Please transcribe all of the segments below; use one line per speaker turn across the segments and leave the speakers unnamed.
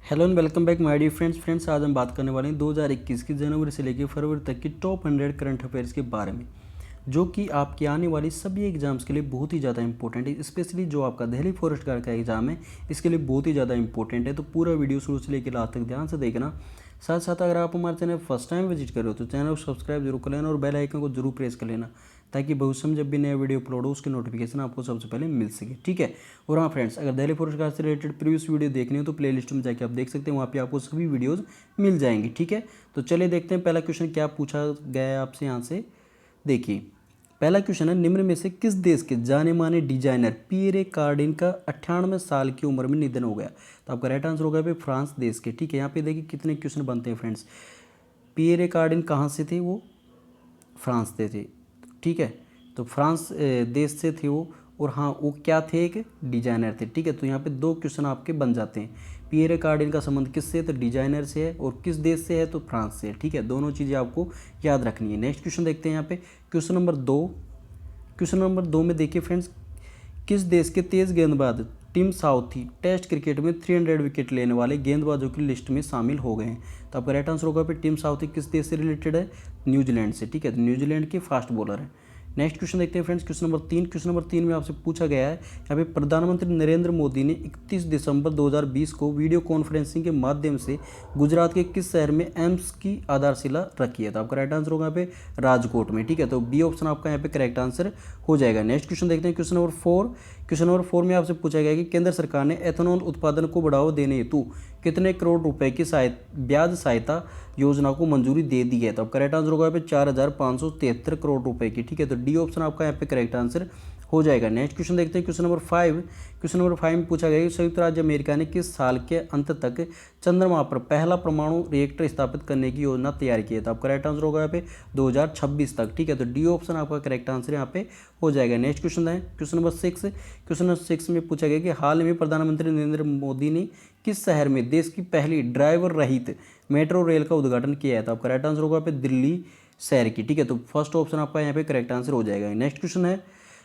Hello and welcome back my dear friends आज हम बात करने वाले हैं 2021 की जनवरी से लेकर फरवरी तक की टॉप 100 करंट अफेयर्स के बारे में, जो कि आपके आने वाली सभी एग्जाम्स के लिए बहुत ही ज़्यादा इंपॉर्टेंट है। स्पेशली जो आपका दिल्ली फॉरेस्ट गार्ड का एग्जाम है, इसके लिए बहुत ही ज़्यादा इंपॉर्टेंट है। तो पूरा वीडियो शुरू से लेकर लास्ट तक ध्यान से देखना। साथ साथ अगर आप हमारे चैनल फर्स्ट टाइम विजिट कर रहे हो तो चैनल को सब्सक्राइब जरूर कर लेना और बेल आइकन को जरूर प्रेस कर लेना, ताकि भविष्य में जब भी नया वीडियो अपलोड हो उसकी नोटिफिकेशन आपको सबसे पहले मिल सके। ठीक है। और हाँ फ्रेंड्स, अगर दिल्ली फॉरेस्ट गार्ड से रिलेटेड प्रीवियस वीडियो देखनी हो तो प्लेलिस्ट में जाके आप देख सकते हैं, वहाँ पे आपको सभी वीडियोज़ मिल जाएंगी। ठीक है। तो चलिए देखते हैं पहला क्वेश्चन क्या पूछा गया है आपसे यहाँ से। देखिए पहला क्वेश्चन है, निम्न में से किस देश के जाने माने डिजाइनर पियरे कार्डिन का 98 साल की उम्र में निधन हो गया। तो आपका राइट आंसर होगा फ्रांस देश के। ठीक है। यहाँ पे देखिए कितने क्वेश्चन बनते हैं फ्रेंड्स। पियरे कार्डिन कहाँ से थे, वो फ्रांस से थे। ठीक है। तो फ्रांस देश से थे वो। और हाँ, वो क्या थे, एक डिजाइनर थे। ठीक है। तो यहाँ पे दो क्वेश्चन आपके बन जाते हैं। पियरे कार्डिन का संबंध किससे है, तो डिजाइनर से है, और किस देश से है, तो फ्रांस से है। ठीक है। दोनों चीज़ें आपको याद रखनी है। नेक्स्ट क्वेश्चन देखते हैं यहाँ पे क्वेश्चन नंबर 2। क्वेश्चन नंबर 2 में देखिए फ्रेंड्स, किस देश के तेज गेंदबाज टिम साउथी टेस्ट क्रिकेट में 300 विकेट लेने वाले गेंदबाजों की लिस्ट में शामिल हो गए हैं। तो आपका राइट आंसर होगा टिम साउथी किस देश से रिलेटेड है, न्यूजीलैंड से। ठीक है। तो न्यूजीलैंड के फास्ट बॉलर हैं। नेक्स्ट क्वेश्चन देखते हैं friends, question number 3। Question number 3 में आपसे पूछा गया है, यहाँ पे प्रधानमंत्री नरेंद्र मोदी ने 31 दिसंबर 2020 को वीडियो कॉन्फ्रेंसिंग के माध्यम से गुजरात के किस शहर में एम्स की आधारशिला रखी है। तो आपका राइट आंसर होगा यहाँ पे राजकोट में। ठीक है। तो बी ऑप्शन आपका यहाँ पे करेक्ट आंसर हो जाएगा। नेक्स्ट क्वेश्चन देखते हैं क्वेश्चन नंबर 4। क्वेश्चन नंबर 4 में आपसे पूछा गया कि केंद्र सरकार ने एथेनॉल उत्पादन को बढ़ावा देने हेतु कितने करोड़ रुपए की ब्याज सहायता योजना को मंजूरी दे दी है। तो आपका करेक्ट आंसर होगा यहाँ पे 4,573 करोड़ रुपए की। ठीक है। तो डी ऑप्शन आपका यहाँ पे करेक्ट आंसर हो जाएगा। नेक्स्ट क्वेश्चन देखते हैं क्वेश्चन नंबर 5। क्वेश्चन नंबर 5 में पूछा गया कि संयुक्त राज्य अमेरिका ने किस साल के अंत तक चंद्रमा पर पहला परमाणु रिएक्टर स्थापित करने की योजना तैयार की है। तो आपका राइट आंसर होगा यहाँ पे 2026 तक। ठीक है। तो डी ऑप्शन आपका करेक्ट आंसर यहाँ पे हो जाएगा। नेक्स्ट क्वेश्चन है क्वेश्चन नंबर 6। क्वेश्चन नंबर 6 में पूछा गया कि हाल में प्रधानमंत्री नरेंद्र मोदी ने किस शहर में देश की पहली ड्राइवर रहित मेट्रो रेल का उद्घाटन किया है। तो आपका राइट आंसर होगा यहाँ पे दिल्ली शहर की। ठीक है। तो फर्स्ट ऑप्शन आपका यहाँ पे करेक्ट आंसर हो जाएगा। नेक्स्ट क्वेश्चन है,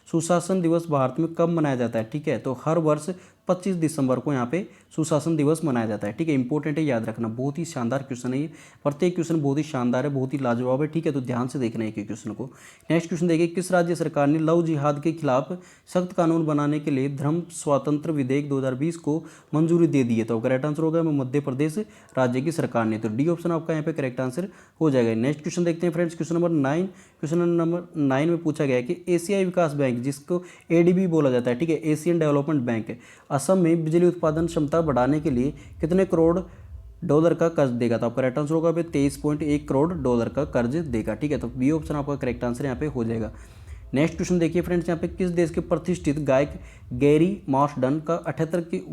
सुशासन दिवस भारत में कब मनाया जाता है। ठीक है। तो हर वर्ष 25 दिसंबर को यहाँ पे सुशासन दिवस मनाया जाता है। ठीक है। इंपॉर्टेंट है, याद रखना। बहुत ही शानदार क्वेश्चन है ये। प्रत्येक क्वेश्चन बहुत ही शानदार है, बहुत ही लाजवाब है। ठीक है। तो ध्यान से देखना है एक क्वेश्चन को। नेक्स्ट क्वेश्चन देखिए, किस राज्य सरकार ने लव जिहाद के खिलाफ सख्त कानून बनाने के लिए धर्म स्वातंत्र विधेयक 2020 को मंजूरी दे दी है। तो करेक्ट आंसर होगा मध्य प्रदेश राज्य की सरकार ने। तो डी ऑप्शन आपका यहाँ पे करेक्ट आंसर हो जाएगा। नेक्स्ट क्वेश्चन देखते हैं friends, question number 9। Question number 9 में पूछा गया है कि एशियाई विकास बैंक, जिसको एडीबी बोला जाता है, ठीक है, एशियन डेवलपमेंट बैंक, असम में बिजली उत्पादन क्षमता बढ़ाने के लिए कितने करोड़ डॉलर का कर्ज देगा। तो आपका राइट आंसर होगा 23.1 करोड़ डॉलर का कर्ज देगा। ठीक है। तो बी ऑप्शन आपका करेक्ट आंसर यहाँ पे हो जाएगा। नेक्स्ट क्वेश्चन देखिए फ्रेंड्स, यहाँ पे किस देश के प्रतिष्ठित गायक गैरी मार्शडन का 78 की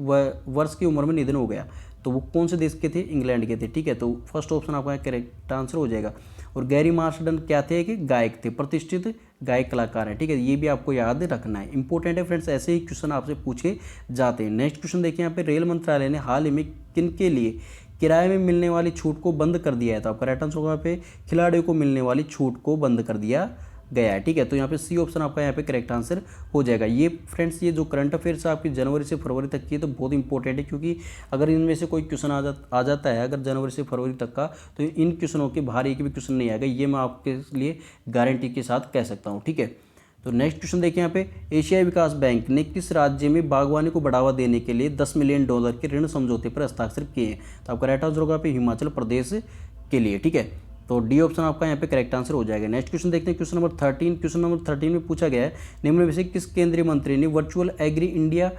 वर्ष की उम्र में निधन हो गया। तो वो कौन से देश के थे, इंग्लैंड के थे। ठीक है। तो फर्स्ट ऑप्शन आपका करेक्ट आंसर हो जाएगा। और गैरी मार्शडन क्या थे, कि गायक थे, प्रतिष्ठित गायक कलाकार हैं। ठीक है। ये भी आपको याद रखना है, इंपॉर्टेंट है फ्रेंड्स। ऐसे ही क्वेश्चन आपसे पूछे जाते हैं। नेक्स्ट क्वेश्चन देखिए, यहाँ पे रेल मंत्रालय ने हाल ही में किन के लिए किराए में मिलने वाली छूट को बंद कर दिया है। तो आपका राइट आंसर होगा यहाँ पे खिलाड़ियों को मिलने वाली छूट को बंद कर दिया गया है। ठीक है। तो यहाँ पे सी ऑप्शन आपका यहाँ पे करेक्ट आंसर हो जाएगा। ये फ्रेंड्स, ये जो करंट अफेयर्स है आपकी जनवरी से फरवरी तक की, तो बहुत इंपॉर्टेंट है, क्योंकि अगर इनमें से कोई क्वेश्चन आ जाता है अगर जनवरी से फरवरी तक का, तो इन क्वेश्चनों के बाहर एक भी क्वेश्चन नहीं आएगा। ये मैं आपके लिए गारंटी के साथ कह सकता हूँ। ठीक है। तो नेक्स्ट क्वेश्चन देखिए, यहाँ पे एशियाई विकास बैंक ने किस राज्य में बागवानी को बढ़ावा देने के लिए 10 मिलियन डॉलर के ऋण समझौते पर हस्ताक्षर किए हैं। तो आपका राइट आंसर होगा यहाँ पे हिमाचल प्रदेश के लिए। ठीक है। तो डी ऑप्शन आपका यहाँ पे करेक्ट आंसर हो जाएगा। नेक्स्ट क्वेश्चन देखते हैं, क्वेश्चन नंबर 13। क्वेश्चन नंबर 13 में पूछा गया है, निम्न में से किस केंद्रीय मंत्री ने वर्चुअल एग्री इंडिया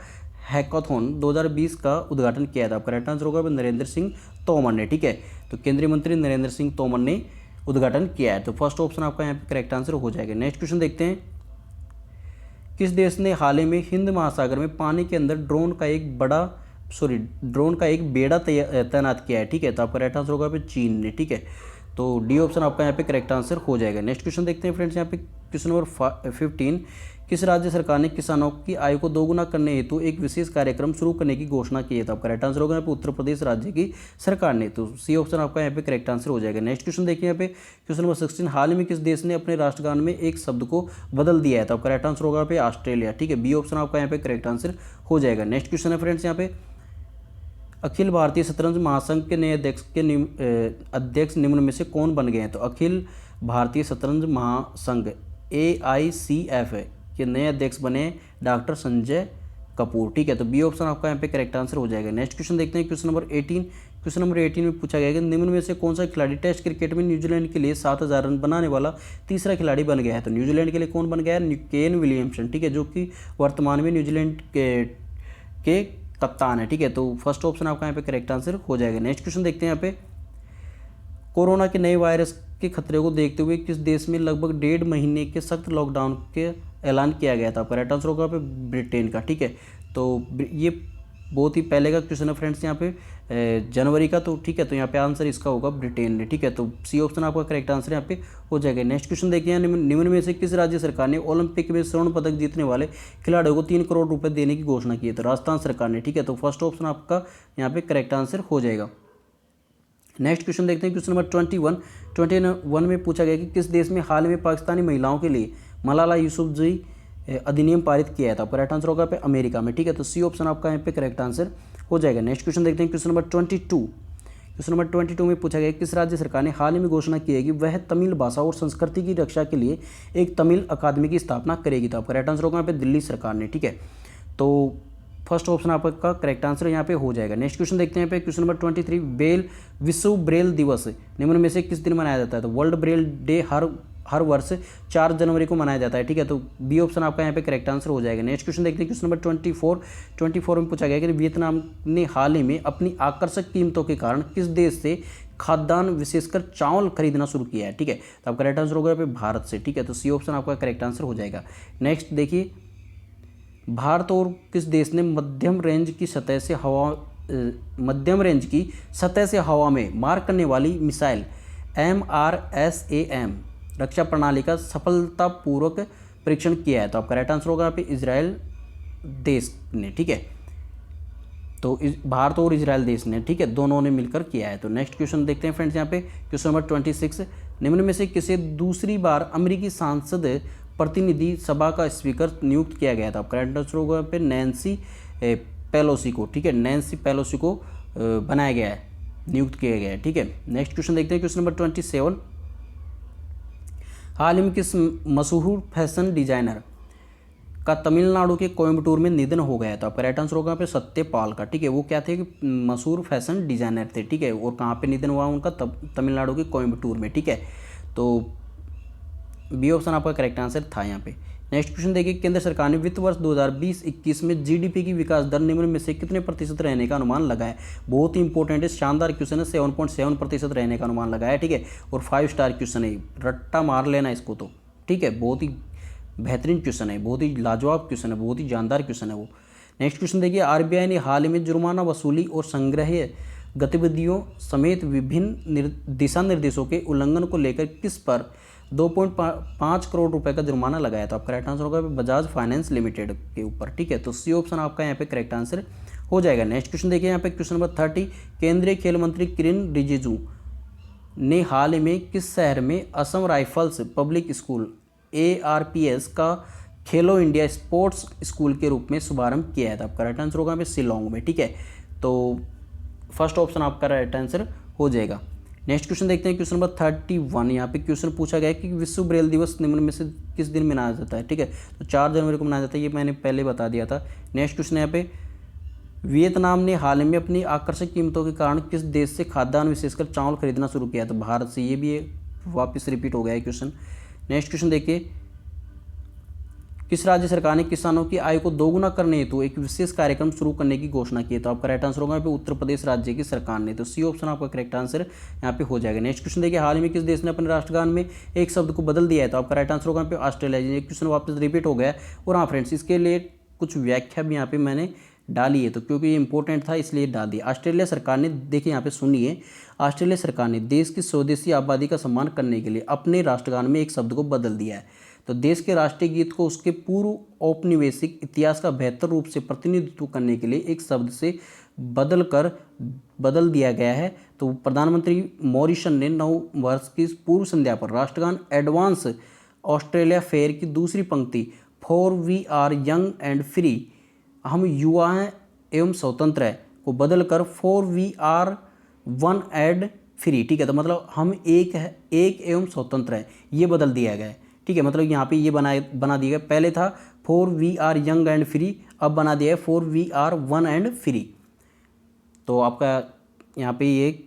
हैकाथॉन 2020 का उद्घाटन किया था। आपका राइट आंसर होगा नरेंद्र सिंह तोमर ने। ठीक है। तो केंद्रीय मंत्री नरेंद्र सिंह तोमर ने उद्घाटन किया है। तो फर्स्ट ऑप्शन आपका यहाँ पे करेक्ट आंसर हो जाएगा। नेक्स्ट क्वेश्चन देखते हैं, किस देश ने हाल ही में हिंद महासागर में पानी के अंदर ड्रोन का एक बेड़ा तैनात किया है। ठीक है। तो आपका राइट आंसर होगा पे चीन ने। ठीक है। तो डी ऑप्शन आपका यहाँ पे करेक्ट आंसर हो जाएगा। नेक्स्ट क्वेश्चन देखते हैं फ्रेंड्स, यहाँ पे क्वेश्चन नंबर 15। किस राज्य सरकार ने किसानों की आय को दोगुना करने हेतु एक विशेष कार्यक्रम शुरू करने की घोषणा की है। तो आपका राइट आंसर होगा यहाँ पे उत्तर प्रदेश राज्य की सरकार ने। तो सी ऑप्शन आपका यहाँ पे करेक्ट आंसर हो जाएगा। नेक्स्ट क्वेश्चन देखिए, यहाँ पे क्वेश्चन नंबर 16। हाल ही में किस देश ने अपने राष्ट्रगान में एक शब्द को बदल दिया है। तो आपका राइट आंसर होगा यहाँ पे ऑस्ट्रेलिया। ठीक है। बी ऑप्शन आपका यहाँ पे करेक्ट आंसर हो जाएगा। नेक्स्ट क्वेश्चन है फ्रेंड्स, यहाँ पे अखिल भारतीय शतरंज महासंघ के नए अध्यक्ष निम्न में से कौन बन गए हैं? तो अखिल भारतीय शतरंज महासंघ AICF के नए अध्यक्ष बने डॉक्टर संजय कपूर। ठीक है, तो बी ऑप्शन आपका यहाँ पे करेक्ट आंसर हो जाएगा। नेक्स्ट क्वेश्चन देखते हैं, क्वेश्चन नंबर 18। क्वेश्चन नंबर 18 में पूछा गया कि निम्न में से कौन सा खिलाड़ी टेस्ट क्रिकेट में न्यूजीलैंड के लिए 7000 रन बनाने वाला तीसरा खिलाड़ी बन गया है? तो न्यूजीलैंड के लिए कौन बन गया है? Kane Williamson. ठीक है, जो कि वर्तमान में न्यूजीलैंड के कप्तान है। ठीक है, तो फर्स्ट ऑप्शन आपका यहाँ पे करेक्ट आंसर हो जाएगा। नेक्स्ट क्वेश्चन देखते हैं यहाँ पे, कोरोना के नए वायरस के खतरे को देखते हुए किस देश में लगभग 1.5 महीने के सख्त लॉकडाउन के ऐलान किया गया था? करेक्ट आंसर होगा पे ब्रिटेन का। ठीक है, तो ये बहुत ही पहले का क्वेश्चन है फ्रेंड्स यहाँ पे जनवरी का। तो ठीक है, तो यहाँ पे आंसर इसका होगा ब्रिटेन ने। ठीक है, तो सी ऑप्शन आपका करेक्ट आंसर यहाँ पे हो जाएगा। नेक्स्ट क्वेश्चन देखिए, निम्न में से किस राज्य सरकार ने ओलंपिक में स्वर्ण पदक जीतने वाले खिलाड़ियों को 3 करोड़ रुपए देने की घोषणा की है? तो राजस्थान सरकार ने। ठीक है, तो फर्स्ट ऑप्शन आपका यहाँ पे करेक्ट आंसर हो जाएगा। नेक्स्ट क्वेश्चन देखते हैं, क्वेश्चन नंबर 21 में पूछा गया कि किस देश में हाल में पाकिस्तानी महिलाओं के लिए मलाला यूसुफजई अधिनियम पारित किया था? करेक्ट आंसर होगा पे अमेरिका में। ठीक है, तो सी ऑप्शन आपका यहाँ पे करेक्ट आंसर हो जाएगा। नेक्स्ट क्वेश्चन देखते हैं, क्वेश्चन नंबर 22 में पूछा गया किस राज्य सरकार ने हाल ही में घोषणा की है कि वह तमिल भाषा और संस्कृति की रक्षा के लिए एक तमिल अकादमी की स्थापना करेगी? तो करेक्ट आंसर होगा यहाँ पे दिल्ली सरकार ने। ठीक है, तो फर्स्ट ऑप्शन आपका करेक्ट आंसर यहाँ पे हो जाएगा। नेक्स्ट क्वेश्चन देखते हैं पे, क्वेश्चन नंबर 23 विश्व ब्रेल दिवस निम्न में से किस दिन मनाया जाता है? तो वर्ल्ड ब्रेल डे हर वर्ष 4 जनवरी को मनाया जाता है। ठीक है, तो बी ऑप्शन आपका यहाँ पे करेक्ट आंसर हो जाएगा। नेक्स्ट क्वेश्चन देखते हैं, क्वेश्चन नंबर 24 में पूछा गया कि वियतनाम ने हाल ही में अपनी आकर्षक कीमतों के कारण किस देश से खाद्यान्न विशेषकर चावल खरीदना शुरू किया है? ठीक है, तो आप करेक्ट आंसर होगा यहाँ पे भारत से। ठीक है, तो सी ऑप्शन आपका करेक्ट आंसर हो जाएगा। नेक्स्ट देखिए, भारत और किस देश ने मध्यम रेंज की सतह से हवा में मार करने वाली मिसाइल MRSAM रक्षा प्रणाली का सफलतापूर्वक परीक्षण किया है? तो आपका राइट आंसर होगा यहाँ पे इजराइल देश ने। ठीक है, तो भारत और इजराइल देश ने, ठीक है, दोनों ने मिलकर किया है। तो नेक्स्ट क्वेश्चन देखते हैं फ्रेंड्स यहाँ पे, क्वेश्चन नंबर 26 निम्न में से किसे दूसरी बार अमेरिकी सांसद प्रतिनिधि सभा का स्पीकर नियुक्त किया गया था? करेक्ट आंसर होगा यहाँ पे नैन्सी पेलोसी को। ठीक है, नैन्सी पेलोसी को बनाया गया है, नियुक्त किया गया है। ठीक है, नेक्स्ट क्वेश्चन देखते हैं, क्वेश्चन नंबर 27 हाल ही में किस मशहूर फैशन डिजाइनर का तमिलनाडु के कोयम्बटूर में निधन हो गया था? आपका राइट आंसर होगा यहाँ पे सत्यपाल का। ठीक है, वो क्या थे कि मशहूर फैशन डिजाइनर थे। ठीक है, और कहाँ पे निधन हुआ उनका? तमिलनाडु के कोयम्बटूर में। ठीक है, तो बी ऑप्शन आपका करेक्ट आंसर था यहाँ पे। नेक्स्ट क्वेश्चन देखिए, केंद्र सरकार ने वित्त वर्ष 2020-21 में GDP की विकास दर निम्न में से कितने प्रतिशत रहने का अनुमान लगाया? बहुत ही इंपॉर्टेंट है, शानदार क्वेश्चन है। 7.7% रहने का अनुमान लगाया है। ठीक है, और 5 स्टार क्वेश्चन है, रट्टा मार लेना इसको तो। ठीक है, बहुत ही बेहतरीन क्वेश्चन है, बहुत ही लाजवाब क्वेश्चन है, बहुत ही जानदार क्वेश्चन है वो। नेक्स्ट क्वेश्चन देखिए, RBI ने हाल ही में जुर्माना वसूली और संग्रह गतिविधियों समेत विभिन्न दिशा निर्देशों के उल्लंघन को लेकर किस पर 2.5 करोड़ रुपए का जुर्माना लगाया? तो आपका राइट आंसर होगा बजाज फाइनेंस लिमिटेड के ऊपर। ठीक है, तो सी ऑप्शन आपका यहाँ पे करेक्ट आंसर हो जाएगा। नेक्स्ट क्वेश्चन देखिए यहाँ पे, क्वेश्चन नंबर 30 केंद्रीय खेल मंत्री किरेन रिजिजू ने हाल ही में किस शहर में Assam rifles public school ARPS का खेलो इंडिया स्पोर्ट्स स्कूल के रूप में शुभारंभ किया है? तो आपका राइट आंसर होगा यहाँ पे शिलोंग में। ठीक है, तो फर्स्ट ऑप्शन आपका राइट आंसर हो जाएगा। नेक्स्ट क्वेश्चन देखते हैं, क्वेश्चन नंबर 31 यहाँ पे क्वेश्चन पूछा गया है कि विश्व ब्रेल दिवस निम्न में से किस दिन मनाया जाता है? ठीक है, तो 4 जनवरी को मनाया जाता है, ये मैंने पहले बता दिया था। नेक्स्ट क्वेश्चन यहाँ पे, वियतनाम ने हाल में अपनी आकर्षक कीमतों के कारण किस देश से खाद्यान्न विशेषकर चावल खरीदना शुरू किया? तो भारत से। ये भी वापस रिपीट हो गया है क्वेश्चन। नेक्स्ट क्वेश्चन देखिए, किस राज्य सरकार ने किसानों की आय को दोगुना करने हेतु एक विशेष कार्यक्रम शुरू करने की घोषणा की है? तो आपका राइट आंसर होगा यहाँ पे उत्तर प्रदेश राज्य की सरकार ने। तो सी ऑप्शन आपका करेक्ट आंसर यहाँ पे हो जाएगा। नेक्स्ट क्वेश्चन देखिए, हाल ही में किस देश ने अपने राष्ट्रगान में एक शब्द को बदल दिया है? तो आपका राइट आंसर होगा यहाँ पे ऑस्ट्रेलिया। ये क्वेश्चन वापस रिपीट हो गया। और हाँ फ्रेंड्स, इसके लिए कुछ व्याख्या भी यहाँ पे मैंने डाली है, तो क्योंकि ये इंपॉर्टेंट था इसलिए डाल दिया। ऑस्ट्रेलिया सरकार ने, देखिए यहाँ पे सुनिए, ऑस्ट्रेलिया सरकार ने देश की स्वदेशी आबादी का सम्मान करने के लिए अपने राष्ट्रगान में एक शब्द को बदल दिया है। तो देश के राष्ट्रीय गीत को उसके पूर्व औपनिवेशिक इतिहास का बेहतर रूप से प्रतिनिधित्व करने के लिए एक शब्द से बदल दिया गया है। तो प्रधानमंत्री मॉरिसन ने 9 वर्ष की पूर्व संध्या पर राष्ट्रगान एडवांस ऑस्ट्रेलिया फेयर की दूसरी पंक्ति for we are young and free, हम युवा हैं एवं स्वतंत्र है, को बदल कर 4VR1 एंड फ्री, ठीक है। तो मतलब हम एक एवं स्वतंत्र है, ये बदल दिया गया है, ठीक है। मतलब यहाँ पे ये बना दिया गया, पहले था 4VR यंग एंड फ्री, अब बना दिया है 4VR1 एंड फ्री। तो आपका यहाँ पे ये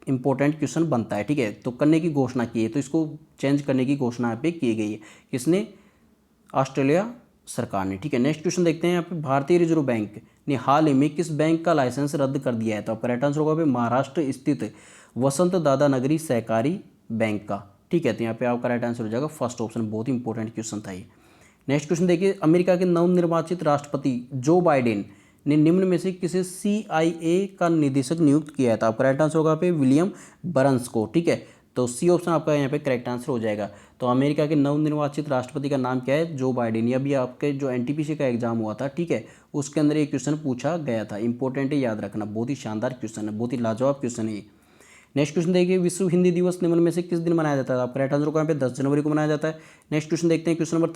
इंपॉर्टेंट क्वेश्चन बनता है, ठीक है। तो करने की घोषणा की है, तो इसको चेंज करने की घोषणा यहाँ पे की गई है, किसने? ऑस्ट्रेलिया सरकार ने, ठीक है। नेक्स्ट क्वेश्चन देखते हैं यहाँ पे, भारतीय रिजर्व बैंक ने हाल ही में किस बैंक का लाइसेंस रद्द कर दिया है? तो आपका राइट आंसर होगा पे महाराष्ट्र स्थित वसंत दादा नगरी सहकारी बैंक का, ठीक है। तो यहाँ पे आपका राइट आंसर हो जाएगा फर्स्ट ऑप्शन, बहुत इंपॉर्टेंट क्वेश्चन था ये। नेक्स्ट क्वेश्चन देखिए, अमेरिका के नवनिर्वाचित राष्ट्रपति जो बाइडेन ने निम्न में से किसे CIA का निदेशक नियुक्त किया था? आपका राइट आंसर होगा पे विलियम बर्न्स को, ठीक है। तो सी ऑप्शन आपका यहाँ पे करेक्ट आंसर हो जाएगा। तो अमेरिका के नवनिर्वाचित राष्ट्रपति का नाम क्या है? Joe Biden. ये अभी आपके जो NTPC का एग्जाम हुआ था, ठीक है, उसके अंदर ये क्वेश्चन पूछा गया था, इंपॉर्टेंट है, याद रखना, बहुत ही शानदार क्वेश्चन है, बहुत ही लाजवाब क्वेश्चन है ये। नेक्स्ट क्वेश्चन देखिए, विश्व हिंदी दिवस निम्न में से किस दिन मनाया जाता है? आपका राइट आंसर को यहाँ पे 10 जनवरी को मनाया जाता है। नेक्स्ट क्वेश्चन देखते हैं, क्वेश्चन नंबर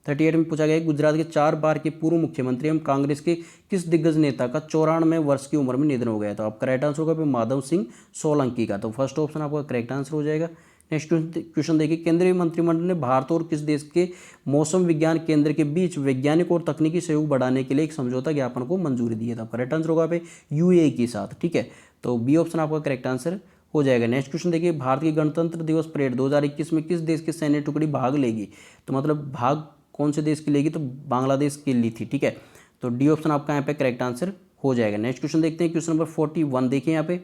38 में पूछा गया है, गुजरात के 4 बार के पूर्व मुख्यमंत्री एवं कांग्रेस के किस दिग्गज नेता का 94 वर्ष की उम्र में निधन हो गया? तो आपका राइट आंसर होगा माधव सिंह सोलंकी का। तो फर्स्ट ऑप्शन आपका करेक्ट आंसर हो जाएगा। नेक्स्ट क्वेश्चन देखिए, केंद्रीय मंत्रिमंडल ने भारत और किस देश के मौसम विज्ञान केंद्र के बीच वैज्ञानिक और तकनीकी सहयोग बढ़ाने के लिए एक समझौता ज्ञापन को मंजूरी दी है? तो आपका राइट आंसर होगा पे UAE के साथ, ठीक है। तो बी ऑप्शन आपका करेक्ट आंसर हो जाएगा। नेक्स्ट क्वेश्चन देखिए, भारत की गणतंत्र दिवस परेड 2021 में किस देश की सैन्य टुकड़ी भाग लेगी? तो मतलब भाग कौन से देश की लेगी? तो बांग्लादेश की ली थी, ठीक है। तो डी ऑप्शन आपका यहाँ पे करेक्ट आंसर हो जाएगा। नेक्स्ट क्वेश्चन देखते हैं, क्वेश्चन नंबर 41 देखिए यहाँ पे,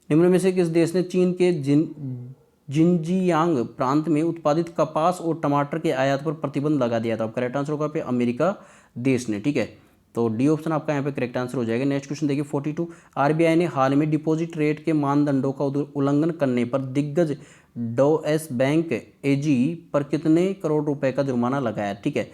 निम्न में से किस देश ने चीन के जिनजियांग प्रांत में उत्पादित कपास और टमाटर के आयात पर प्रतिबंध लगा दिया था? आपका करेक्ट आंसर होगा पे अमेरिका देश ने, ठीक है। तो डी ऑप्शन आपका यहाँ पे करेक्ट आंसर हो जाएगा। नेक्स्ट क्वेश्चन देखिए 42, RBI ने हाल में डिपॉजिट रेट के मानदंडों का उल्लंघन करने पर दिग्गज डोएस बैंक AG पर कितने करोड़ रुपए का जुर्माना लगाया? ठीक है,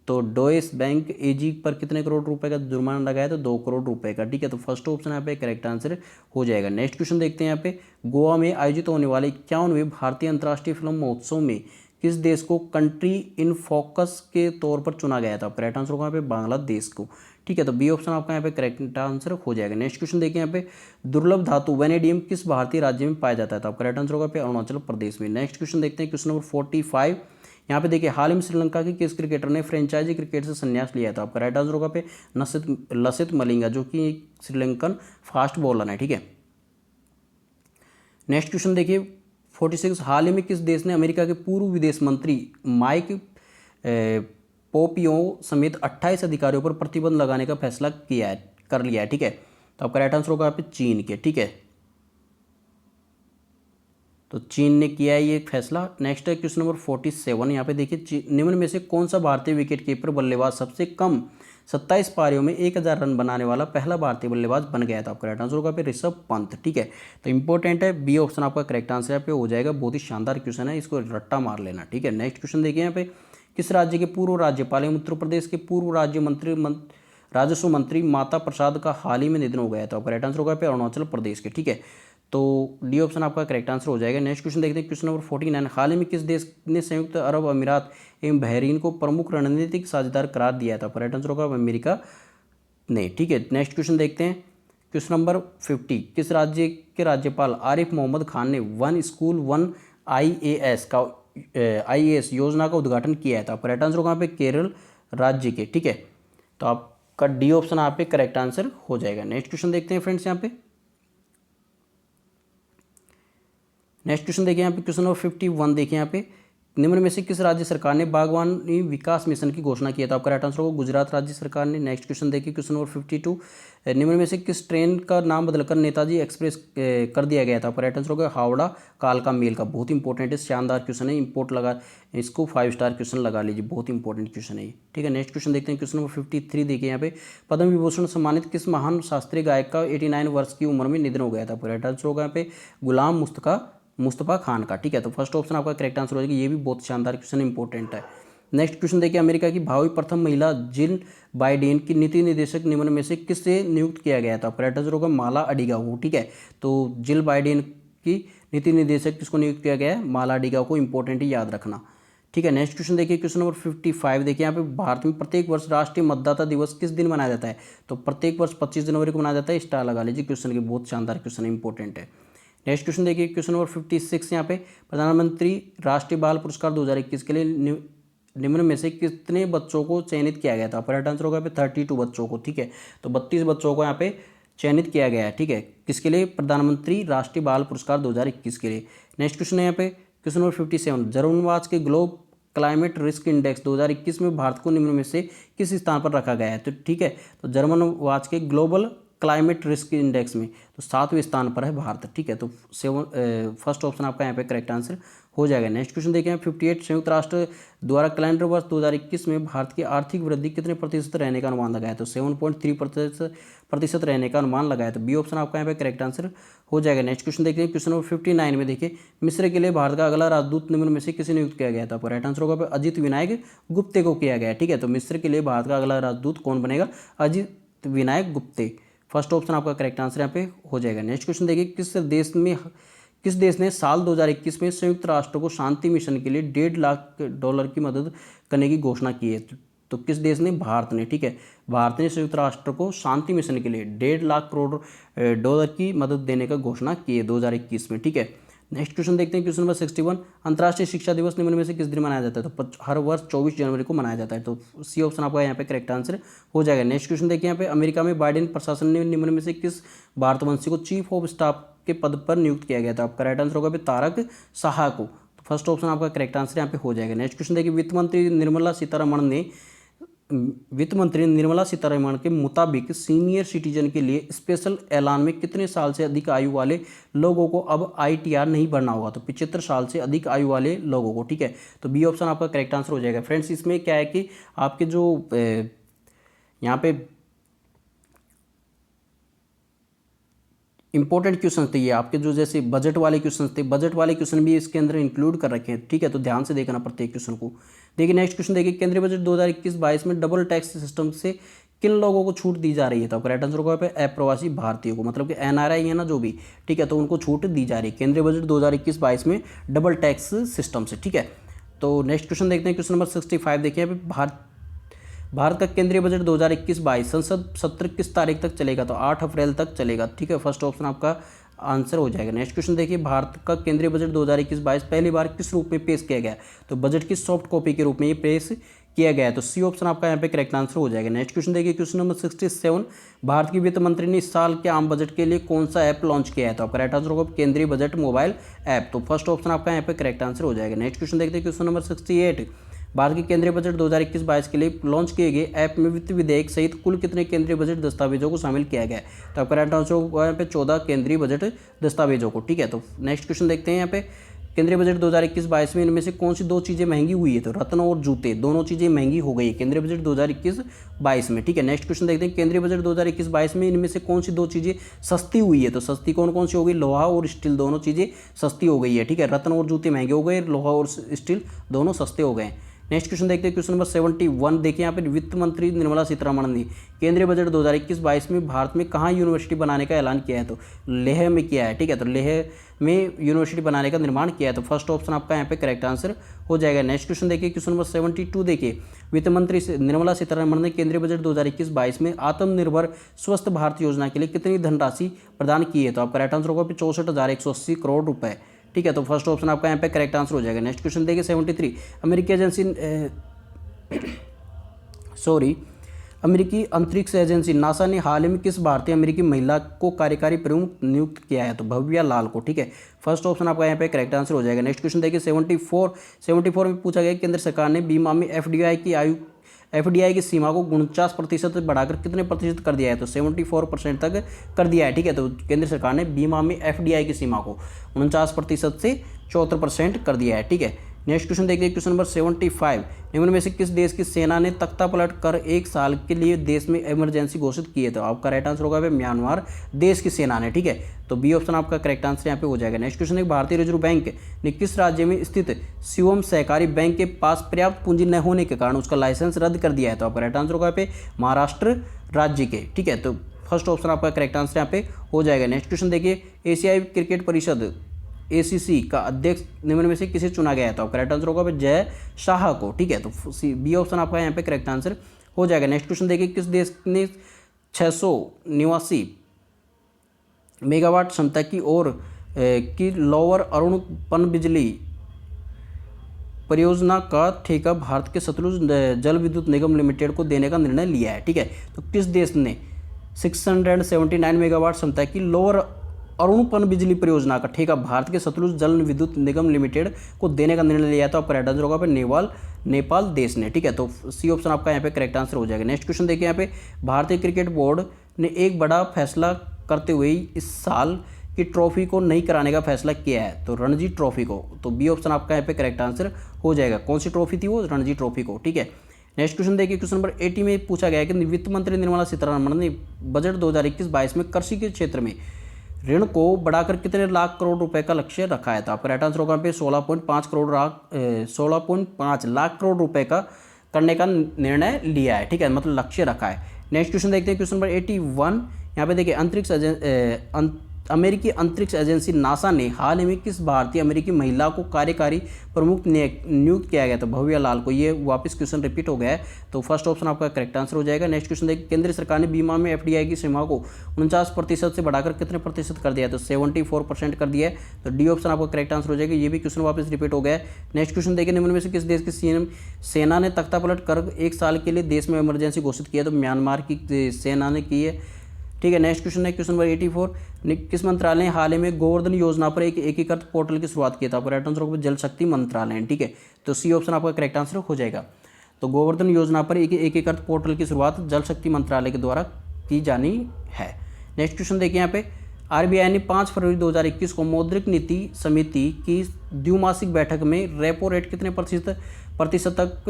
तो डोएस बैंक AG पर कितने करोड़ रुपए का जुर्माना लगाया? तो 2 करोड़ रुपए का, ठीक है। तो फर्स्ट ऑप्शन यहाँ पे करेक्ट आंसर हो जाएगा। नेक्स्ट क्वेश्चन देखते हैं यहाँ पे, गोवा में आयोजित होने वाले 51वें भारतीय अंतर्राष्ट्रीय फिल्म महोत्सव में किस देश को कंट्री इन फोकस के तौर पर चुना गया था? करेक्ट आंसर होगा यहाँ पे बांग्लादेश को, ठीक है। तो बी ऑप्शन आपका यहाँ पे करेक्ट आंसर हो जाएगा। नेक्स्ट क्वेश्चन देखिए यहाँ पे, दुर्लभ धातु वेनेडियम किस भारतीय राज्य में पाया जाता है? तो आपका करेक्ट आंसर होगा पे अरुणाचल प्रदेश में। नेक्स्ट क्वेश्चन देखते हैं, क्वेश्चन नंबर 45, यहाँ पे देखिए, हाल ही में श्रीलंका के किस क्रिकेटर ने फ्रेंचाइजी क्रिकेट से संन्यास लिया था? आपका राइट आंसर होगा पे लसित मलिंगा, जो कि एक श्रीलंकन फास्ट बॉलर है, ठीक है। नेक्स्ट क्वेश्चन देखिए 46, हाल ही में किस देश ने अमेरिका के पूर्व विदेश मंत्री माइक पोपियो समेत 28 अधिकारियों पर प्रतिबंध लगाने का फैसला कर लिया है, ठीक है। तो आपका राइट आंसर होगा यहाँ पे चीन के, ठीक है। तो चीन ने किया है ये फैसला। नेक्स्ट है क्वेश्चन नंबर 47, यहाँ पे देखिए, निम्न में से कौन सा भारतीय विकेट कीपर बल्लेबाज सबसे कम 27 पारियों में 1000 रन बनाने वाला पहला भारतीय बल्लेबाज बन गया था? आपका राइट आंसर होगा पे ऋषभ पंत, ठीक है। तो इंपॉर्टेंट है, बी ऑप्शन आपका करेक्ट आंसर यहाँ पे हो जाएगा। बहुत ही शानदार क्वेश्चन है, इसको रट्टा मार लेना, ठीक है। नेक्स्ट क्वेश्चन देखिए यहाँ पे, किस राज्य के पूर्व राज्यपाल एवं उत्तर प्रदेश के पूर्व राजस्व मंत्री माता प्रसाद का हाल ही में निधन हो गया था? आपका राइट आंसर होगा पे अरुणाचल प्रदेश के, ठीक है। तो डी ऑप्शन आपका करेक्ट आंसर हो जाएगा। नेक्स्ट क्वेश्चन देखते हैं, क्वेश्चन नंबर 49, हाल ही में किस देश ने संयुक्त अरब अमीरात एवं बहरीन को प्रमुख रणनीतिक साझेदार करार दिया था? राइट आंसर होगा अमेरिका ने, ठीक है। नेक्स्ट क्वेश्चन देखते हैं, क्वेश्चन नंबर 50, किस राज्य के राज्यपाल आरिफ मोहम्मद खान ने वन स्कूल वन IAS योजना का उद्घाटन किया था? आपका राइट आंसर होगा यहाँ पे केरल राज्य के, ठीक है। तो आपका डी ऑप्शन यहाँ पे करेक्ट आंसर हो जाएगा। नेक्स्ट क्वेश्चन देखते हैं फ्रेंड्स, यहाँ पे नेक्स्ट क्वेश्चन देखिए यहाँ पे, क्वेश्चन नंबर 51 देखिए यहाँ पे, निम्न में से किस राज्य सरकार ने बागवानी विकास मिशन की घोषणा किया था? आपका राइट आंसर होगा गुजरात राज्य सरकार ने। नेक्स्ट क्वेश्चन देखिए, क्वेश्चन नंबर 52, निम्न में से किस ट्रेन का नाम बदलकर नेताजी एक्सप्रेस कर दिया गया था? आपका राइट आंसर होगा हावड़ा कालका मेल का। बहुत इंपॉर्टेंट है, शानदार क्वेश्चन है, इंपोर्ट लगा, इसको 5 स्टार क्वेश्चन लगा लीजिए, बहुत इंपॉर्टेंट क्वेश्चन है ये, ठीक है। नेक्स्ट क्वेश्चन देखते हैं, क्वेश्चन नंबर 53 देखिए यहाँ पे, पद्म विभूषण सम्मानित किस महान शास्त्रीय गायक का 89 वर्ष की उम्र में निधन हो गया था? आपका राइट आंसर होगा यहाँ पे गुलाम मुस्तफ़ा खान का, ठीक है। तो फर्स्ट ऑप्शन आपका करेक्ट आंसर हो जाएगा। ये भी बहुत शानदार क्वेश्चन इंपॉर्टेंट है। नेक्स्ट क्वेश्चन देखिए, अमेरिका की भावी प्रथम महिला जिल बाइडेन की नीति निदेशक निम्न में से किससे नियुक्त किया गया था? राइट आंसर होगा माला अडिगाओ, ठीक है। तो जिल बाइडेन की नीति निदेशक किसको नियुक्त किया गया है? माला अडिगाओ को, इंपॉर्टेंट याद रखना, ठीक है। नेक्स्ट क्वेश्चन देखिए, क्वेश्चन नंबर 55 देखिए यहाँ पे, भारत में प्रत्येक वर्ष राष्ट्रीय मतदाता दिवस किस दिन मनाया जाता है? तो प्रत्येक वर्ष 25 जनवरी को मनाया जाता है। स्टार लगा लीजिए क्वेश्चन के, बहुत शानदार क्वेश्चन इंपॉर्टेंट है। नेक्स्ट क्वेश्चन देखिए, क्वेश्चन नंबर 56 यहाँ पे, प्रधानमंत्री राष्ट्रीय बाल पुरस्कार 2021 के लिए निम्न में से कितने बच्चों को चयनित किया गया था? राइट आंसर होगा यहाँ पे 32 बच्चों को। ठीक है, तो 32 बच्चों को यहाँ पे चयनित किया गया है। ठीक है, किसके लिए? प्रधानमंत्री राष्ट्रीय बाल पुरस्कार 2021 के लिए। नेक्स्ट क्वेश्चन है यहाँ पे, क्वेश्चन नंबर 57, जर्मनवाच के ग्लोब क्लाइमेट रिस्क इंडेक्स 2021 में भारत को निम्न में से किस स्थान पर रखा गया है? तो ठीक है, तो जर्मनवाच के ग्लोबल क्लाइमेट रिस्क इंडेक्स में तो 7वें स्थान पर है भारत। ठीक है, तो फर्स्ट ऑप्शन आपका यहाँ पे करेक्ट आंसर हो जाएगा। नेक्स्ट क्वेश्चन देखें 58, संयुक्त राष्ट्र द्वारा कैलेंडर वर्ष 2021 में भारत की आर्थिक वृद्धि कितने प्रतिशत रहने का अनुमान लगाया? तो 7.3% प्रतिशत रहने का अनुमान लगाया। तो बी ऑप्शन आपका यहाँ पे करेक्ट आंसर हो जाएगा। नेक्स्ट क्वेश्चन देखते हैं, क्वेश्चन नंबर 59 में देखिए, मिस्र के लिए भारत का अगला राजदूत निम्न में से किसे नियुक्त किया गया था? आपका राइट आंसर होगा अजित विनायक गुप्ते को किया गया है। ठीक है, तो मिस्र के लिए भारत का अगला राजदूत कौन बनेगा? अजित विनायक गुप्ते। फर्स्ट ऑप्शन आपका करेक्ट आंसर यहाँ पे हो जाएगा। नेक्स्ट क्वेश्चन देखिए, किस देश ने साल 2021 में संयुक्त राष्ट्र को शांति मिशन के लिए $1.5 लाख की मदद करने की घोषणा की है? तो किस देश ने? भारत ने। ठीक है, भारत ने संयुक्त राष्ट्र को शांति मिशन के लिए $1.5 लाख करोड़ की मदद देने का घोषणा की है 2021 में। ठीक है, नेक्स्ट क्वेश्चन देखते हैं, क्वेश्चन नंबर 61, अंतर्राष्ट्रीय शिक्षा दिवस निम्न में से किस दिन मनाया जाता है? तो हर वर्ष 24 जनवरी को मनाया जाता है। तो सी ऑप्शन आपका यहाँ पे करेक्ट आंसर हो जाएगा। नेक्स्ट क्वेश्चन देखिए यहाँ पे, अमेरिका में बाइडेन प्रशासन ने निम्न में से किस भारतवंशी को चीफ ऑफ स्टाफ के पद पर नियुक्त किया गया था? आपका राइट आंसर होगा तारक साहा को। तो फर्स्ट ऑप्शन आपका करेक्ट आंसर यहाँ पे हो जाएगा। नेक्स्ट क्वेश्चन देखिए, वित्त मंत्री निर्मला सीतारमण के मुताबिक सीनियर सिटीजन के लिए स्पेशल ऐलान में कितने साल से अधिक आयु वाले लोगों को अब ITR नहीं भरना होगा? तो 75 साल से अधिक आयु वाले लोगों को। ठीक है, तो बी ऑप्शन आपका करेक्ट आंसर हो जाएगा। फ्रेंड्स, इसमें क्या है कि आपके जो यहाँ पे इंपॉर्टेंट क्वेश्चन थे, ये आपके जो जैसे बजट वाले क्वेश्चन थे, बजट वाले क्वेश्चन भी इसके अंदर इंक्लूड कर रखे हैं। ठीक है, तो ध्यान से देखना प्रत्येक क्वेश्चन को। देखिए नेक्स्ट क्वेश्चन देखिए, केंद्रीय बजट 2021-22 में डबल टैक्स सिस्टम से किन लोगों को छूट दी जा रही है? तो राइट आंसर होगा पे अप्रवासी भारतीयों को, मतलब कि NRI है ना जो भी। ठीक है, तो उनको छूट दी जा रही है केंद्रीय बजट 2021-22 में डबल टैक्स सिस्टम से। ठीक है, तो नेक्स्ट क्वेश्चन देखते हैं, क्वेश्चन नंबर 65 देखिए, भारत का केंद्रीय बजट 2021-22 संसद सत्र किस तारीख तक चलेगा? तो 8 अप्रैल तक चलेगा। ठीक है, फर्स्ट ऑप्शन आपका आंसर हो जाएगा। नेक्स्ट क्वेश्चन देखिए, भारत का केंद्रीय बजट 2021-22 पहली बार किस रूप में पेश किया गया? तो बजट की सॉफ्ट कॉपी के रूप में ये पेश किया गया है। तो सी ऑप्शन आपका यहाँ पे करेक्ट आंसर हो जाएगा। नेक्स्ट क्वेश्चन देखिए, क्वेश्चन नंबर 67, भारत की वित्त मंत्री ने इस साल के आम बजट के लिए कौन सा ऐप लॉन्च किया है? तो आपका राइट आंसर होगा केंद्रीय बजट मोबाइल ऐप। तो फर्स्ट ऑप्शन आपका यहाँ पे करेक्ट आंसर हो जाएगा। नेक्स्ट क्वेश्चन देखते हैं, क्वेश्चन नंबर 68, भारत के केंद्रीय बजट 2021-22 के लिए लॉन्च किए गए ऐप में वित्त विधेयक सहित कुल कितने केंद्रीय बजट दस्तावेजों को शामिल किया गया है? तो आपका राइट आंसर होगा यहाँ पे 14 केंद्रीय बजट दस्तावेजों को। ठीक है, तो नेक्स्ट क्वेश्चन देखते हैं यहाँ पे, केंद्रीय बजट 2021-22 में इनमें से कौन सी दो चीज़ें महंगी हुई है? तो रत्न और जूते, दोनों चीज़ें महंगी हो गई है केंद्रीय बजट 2021-22 में। ठीक है, नेक्स्ट क्वेश्चन देखते हैं, केंद्रीय बजट 2021-22 में इनमें से कौन सी दो चीज़ें सस्ती हुई है? तो सस्ती कौन कौन सी हो गई? लोहा और स्टील, दोनों चीज़ें सस्ती हो गई है। ठीक है, रत्न और जूते महंगे हो गए, लोहा और स्टील दोनों सस्ते हो गए। नेक्स्ट क्वेश्चन देखते हैं, क्वेश्चन नंबर 71 देखिए, यहाँ पे वित्त मंत्री निर्मला सीतारमण ने केंद्रीय बजट 2021-22 में भारत में कहाँ यूनिवर्सिटी बनाने का ऐलान किया है? तो लेह में किया है। ठीक है, तो लेह में यूनिवर्सिटी बनाने का निर्माण किया है। तो फर्स्ट ऑप्शन आपका यहाँ पे करेक्ट आंसर हो जाएगा। नेक्स्ट क्वेश्चन देखिए, क्वेश्चन नंबर 72 देखिए, वित्त मंत्री निर्मला सीतारमण ने केंद्रीय बजट 2021-22 में आत्मनिर्भर स्वस्थ भारत योजना के लिए कितनी धनराशि प्रदान की है? तो आपका राइट आंसर होगा 64,180 करोड़ रुपए। ठीक है, तो फर्स्ट ऑप्शन आपका यहाँ पे करेक्ट आंसर हो जाएगा। नेक्स्ट क्वेश्चन देखिए 73, अमेरिकी अंतरिक्ष एजेंसी नासा ने हाल ही में किस भारतीय अमेरिकी महिला को कार्यकारी प्रमुख नियुक्त किया है? तो भव्या लाल को। ठीक है, फर्स्ट ऑप्शन आपका यहाँ पे करेक्ट आंसर हो जाएगा। नेक्स्ट क्वेश्चन देखिए 74 में पूछा गया, केंद्र सरकार ने बीमा में FDI की सीमा को 49% बढ़ाकर कितने प्रतिशत कर दिया है? तो 74% तक कर दिया है। ठीक है, तो केंद्र सरकार ने बीमा में FDI की सीमा को 49% से 74% कर दिया है। ठीक है, नेक्स्ट क्वेश्चन देखिए, क्वेश्चन नंबर 75, निम्न में से किस देश की सेना ने तख्ता पलट कर 1 साल के लिए देश में इमरजेंसी घोषित की है? तो आपका राइट आंसर होगा म्यांमार देश की सेना ने। ठीक है, तो बी ऑप्शन आपका करेक्ट आंसर यहाँ पे हो जाएगा। नेक्स्ट क्वेश्चन है, भारतीय रिजर्व बैंक ने किस राज्य में स्थित शिवम सहकारी बैंक के पास पर्याप्त पूंजी न होने के कारण उसका लाइसेंस रद्द कर दिया है? तो आपका राइट आंसर होगा पे महाराष्ट्र राज्य के। ठीक है, तो फर्स्ट ऑप्शन आपका करेक्ट आंसर यहाँ पे हो जाएगा। नेक्स्ट क्वेश्चन देखिए, एशियाई क्रिकेट परिषद ACC का अध्यक्ष निम्न में से किसे चुना गया है? तो करेक्ट आंसर होगा जय शाह को। ठीक है, तो बी ऑप्शन आपका यहाँ पे करेक्ट आंसर हो जाएगा। नेक्स्ट क्वेश्चन देखिए, किस देश ने 689 मेगावाट क्षमता की और की लोअर अरुण पनबिजली परियोजना का ठेका भारत के सतलुज जल विद्युत निगम लिमिटेड को देने का निर्णय लिया है? ठीक है, तो किस देश ने 679 मेगावाट क्षमता की लोअर अरुण पनबिजली परियोजना का ठेका भारत के सतलुज जल विद्युत निगम लिमिटेड को देने का निर्णय लिया? तो आपका राइट आंसर होगा नेपाल देश ने। ठीक है, तो सी ऑप्शन आपका यहाँ पे करेक्ट आंसर हो जाएगा। नेक्स्ट क्वेश्चन देखिए, यहाँ पे भारतीय क्रिकेट बोर्ड ने एक बड़ा फैसला करते हुए इस साल की ट्रॉफी को नहीं कराने का फैसला किया है, तो रणजी ट्रॉफी को। तो बी ऑप्शन आपका यहाँ पे करेक्ट आंसर हो जाएगा। कौन सी ट्रॉफी थी वो? रणजी ट्रॉफी को। ठीक है, नेक्स्ट क्वेश्चन देखिए, क्वेश्चन नंबर 80 में पूछा गया है कि वित्त मंत्री निर्मला सीतारमण ने बजट 2021-22 में कृषि के क्षेत्र में ऋण को बढ़ाकर कितने लाख करोड़ रुपए का लक्ष्य रखा है? तो आपका राइट आंसर होगा यहाँ पे 16.5 लाख करोड़ रुपए का करने का निर्णय लिया है। ठीक है, मतलब लक्ष्य रखा है। नेक्स्ट क्वेश्चन देखते हैं, क्वेश्चन नंबर 81। यहाँ पे देखिए, अमेरिकी अंतरिक्ष एजेंसी नासा ने हाल ही में किस भारतीय अमेरिकी महिला को कार्यकारी प्रमुख नियुक्त किया गया? तो भव्या लाल को। ये वापस क्वेश्चन रिपीट हो गया है, तो फर्स्ट ऑप्शन आपका करेक्ट आंसर हो जाएगा। नेक्स्ट क्वेश्चन देखिए, केंद्र सरकार ने बीमा में FDI की सीमा को 49% से बढ़ाकर कितने प्रतिशत कर दिया है? तो 74% कर दिया है, तो डी ऑप्शन आपका करेक्ट आंसर हो जाएगा। ये भी क्वेश्चन वापस रिपीट हो गया है। नेक्स्ट क्वेश्चन देखिए, निम्न में से किस देश की सेना ने तख्ता पलट कर 1 साल के लिए देश में इमरजेंसी घोषित किया? तो म्यांमार की सेना ने की है। ठीक है, नेक्स्ट क्वेश्चन है क्वेश्चन नंबर 84। किस मंत्रालय ने हाल ही में गोवर्धन योजना पर एक एकीकृत पोर्टल की शुरुआत किया था? आपका राइट आंसर होगा जल शक्ति मंत्रालय। ठीक है, तो सी ऑप्शन आपका करेक्ट आंसर हो जाएगा। तो गोवर्धन योजना पर एक एकीकृत पोर्टल की शुरुआत जल शक्ति मंत्रालय के द्वारा की जानी है। नेक्स्ट क्वेश्चन देखिए, यहाँ पे RBI ने 5 फरवरी 2021 को मौद्रिक नीति समिति की द्विमासिक बैठक में रेपो रेट कितने प्रतिशत तक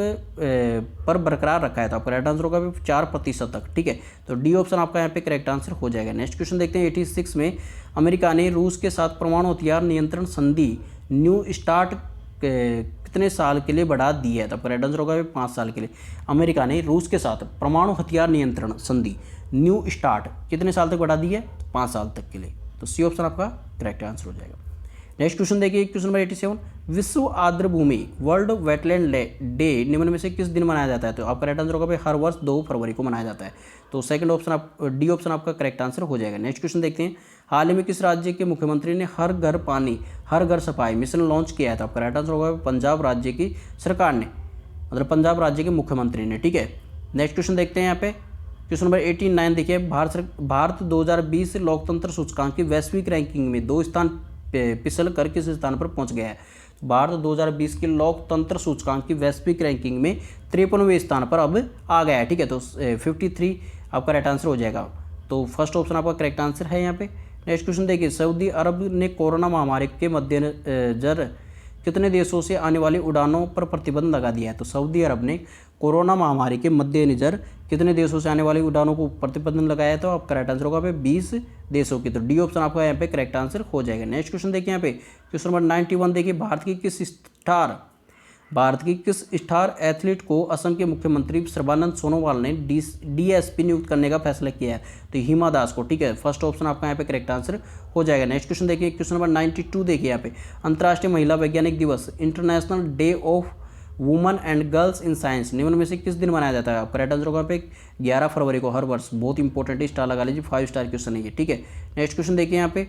पर बरकरार रखा है? तो आपका राइट आंसर होगा 4% तक। ठीक है, तो डी ऑप्शन आपका यहाँ पे करेक्ट आंसर हो जाएगा। नेक्स्ट क्वेश्चन देखते हैं, 86 में अमेरिका ने रूस के साथ परमाणु हथियार नियंत्रण संधि न्यू स्टार्ट कितने साल के लिए बढ़ा दी है? तो आपका राइट आंसर होगा 5 साल के लिए। अमेरिका ने रूस के साथ परमाणु हथियार नियंत्रण संधि न्यू स्टार्ट कितने साल तक बढ़ा दी है? 5 साल तक के लिए, तो सी ऑप्शन आपका करेक्ट आंसर हो जाएगा। नेक्स्ट क्वेश्चन देखिए, क्वेश्चन नंबर 87। विश्व आर्द्र भूमि वर्ल्ड वेटलैंड डे निम्न में से किस दिन मनाया जाता है? तो आपका राइट आंसर होगा हर वर्ष 2 फरवरी को मनाया जाता है, तो सेकंड ऑप्शन डी ऑप्शन आपका करेक्ट आंसर हो जाएगा। नेक्स्ट क्वेश्चन देखते हैं, हाल ही में किस राज्य के मुख्यमंत्री ने हर घर पानी हर घर सफाई मिशन लॉन्च किया है? तो आपका राइट आंसर होगा पंजाब राज्य की सरकार ने, मतलब पंजाब राज्य के मुख्यमंत्री ने। ठीक है, नेक्स्ट क्वेश्चन देखते हैं, यहाँ पे क्वेश्चन नंबर 89 देखिए, भारत 2020 लोकतंत्र सूचकांक की वैश्विक रैंकिंग में 2 स्थान पिछल कर किस स्थान पर पहुंच गया है? भारत 2020 के लोकतंत्र सूचकांक की वैश्विक रैंकिंग में 53वें स्थान पर अब आ गया है। ठीक है, तो 53 आपका राइट आंसर हो जाएगा, तो फर्स्ट ऑप्शन आपका करेक्ट आंसर है यहाँ पे। नेक्स्ट क्वेश्चन देखिए, सऊदी अरब ने कोरोना महामारी के मद्देनजर कितने देशों से आने वाली उड़ानों पर प्रतिबंध लगा दिया है? तो सऊदी अरब ने कोरोना महामारी के मद्देनजर कितने देशों से आने वाली उड़ानों को प्रतिबंध लगाया है? तो आपका राइट आंसर होगा 20 देशों की, तो डी ऑप्शन आपका यहाँ पे करेक्ट आंसर हो जाएगा। नेक्स्ट क्वेश्चन देखिए, यहाँ पे क्वेश्चन नंबर 91 देखिए, भारत की किस स्टार एथलीट को असम के मुख्यमंत्री सर्बानंद सोनोवाल ने DSP नियुक्त करने का फैसला किया है? तो हिमा दास को। ठीक है, फर्स्ट ऑप्शन आपका यहाँ पे करेक्ट आंसर हो जाएगा। नेक्स्ट क्वेश्चन देखिए, क्वेश्चन नंबर 92 देखिए, यहाँ पे अंतर्राष्ट्रीय महिला वैज्ञानिक दिवस international day of women and girls in science निम्न में से किस दिन मनाया जाता है? आपका राइट आंसर होगा पे 11 फरवरी को हर वर्ष। बहुत इंपॉर्टेंट है, स्टार लगा लीजिए, 5 स्टार क्वेश्चन है ये। ठीक है, नेक्स्ट क्वेश्चन देखिए, यहाँ पे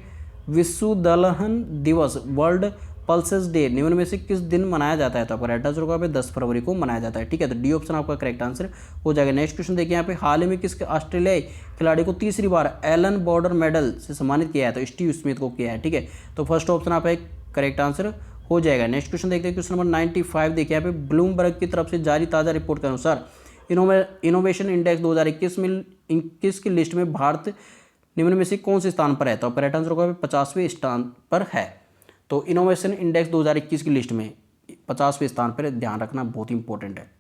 विश्व दलहन दिवस वर्ल्ड पल्सेस डे निम्न में से किस दिन मनाया जाता है? तो आपका राइट आंसर होगा 10 फरवरी को मनाया जाता है। ठीक है, तो डी ऑप्शन आपका करेक्ट आंसर हो जाएगा। नेक्स्ट क्वेश्चन देखिए, यहाँ पे हाल ही में किस ऑस्ट्रेलियाई खिलाड़ी को तीसरी बार एलन बॉर्डर मेडल से सम्मानित किया है? तो स्टीव स्मिथ को किया है। ठीक है, तो फर्स्ट ऑप्शन आपका एक करेक्ट आंसर हो जाएगा। नेक्स्ट क्वेश्चन देखते हैं, क्वेश्चन नंबर 95 देखिए, यहाँ पे ब्लूमबर्ग की तरफ से जारी ताज़ा रिपोर्ट के अनुसार इनोवेशन इंडेक्स 2021 की लिस्ट में भारत निम्न में से कौन से स्थान पर है? तो आपका राइट आंसर होगा 50वें स्थान पर है। तो इनोवेशन इंडेक्स 2021 की लिस्ट में 50वें स्थान पर, ध्यान रखना बहुत इंपॉर्टेंट है।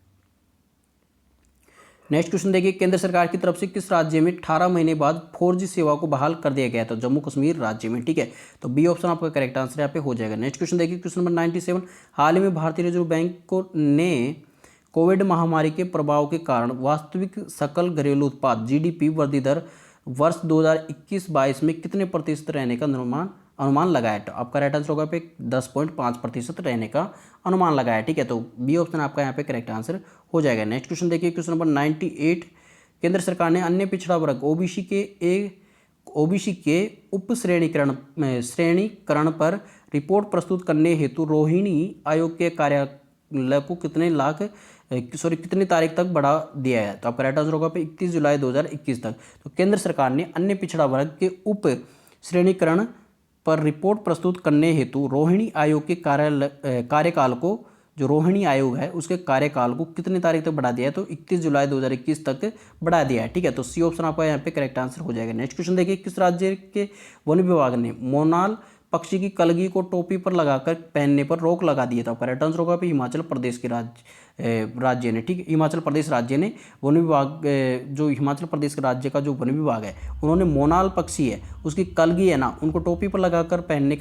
नेक्स्ट क्वेश्चन देखिए, केंद्र सरकार की तरफ से किस राज्य में 18 महीने बाद 4G सेवा को बहाल कर दिया गया है? तो जम्मू कश्मीर राज्य में। ठीक है, तो बी ऑप्शन आपका करेक्ट आंसर यहाँ पे हो जाएगा। नेक्स्ट क्वेश्चन देखिए, क्वेश्चन नंबर 97। हाल ही में भारतीय रिजर्व बैंक ने कोविड महामारी के प्रभाव के कारण वास्तविक सकल घरेलू उत्पाद GDP वृद्धि दर वर्ष 2021-22 में कितने प्रतिशत रहने का अनुमान अनुमान लगाया। तो आपका राइट आंसर होगा पे 10.5% रहने का अनुमान लगाया। ठीक है, तो बी ऑप्शन आपका यहाँ पे करेक्ट आंसर हो जाएगा। नेक्स्ट क्वेश्चन देखिए, क्वेश्चन नंबर 98। केंद्र सरकार ने अन्य पिछड़ा वर्ग ओबीसी के उप श्रेणीकरण पर रिपोर्ट प्रस्तुत करने हेतु रोहिणी आयोग के कार्यालय को कितनी तारीख तक बढ़ा दिया है। तो आपका राइट आंसर होगा 31 जुलाई 2021 तक। तो केंद्र सरकार ने अन्य पिछड़ा वर्ग के उप श्रेणीकरण पर रिपोर्ट प्रस्तुत करने हेतु रोहिणी आयोग के कार्यकाल को, जो रोहिणी आयोग है उसके कार्यकाल को कितनी तारीख तक बढ़ा दिया है, तो 31 जुलाई 2021 तक बढ़ा दिया है। ठीक है, तो सी ऑप्शन आपका यहाँ पे करेक्ट आंसर हो जाएगा। नेक्स्ट क्वेश्चन देखिए, किस राज्य के वन विभाग ने मोनाल पक्षी की कलगी को टोपी पर लगाकर पहनने पर रोक लगा दी है। तो आपका राइट आंसर होगा हिमाचल प्रदेश के राज्य ने। ठीक है, हिमाचल प्रदेश राज्य ने वन विभाग, जो हिमाचल प्रदेश के राज्य का जो वन विभाग है, उन्होंने मोनाल पक्षी है उसकी कलगी है ना, उनको टोपी पर लगाकर पहनने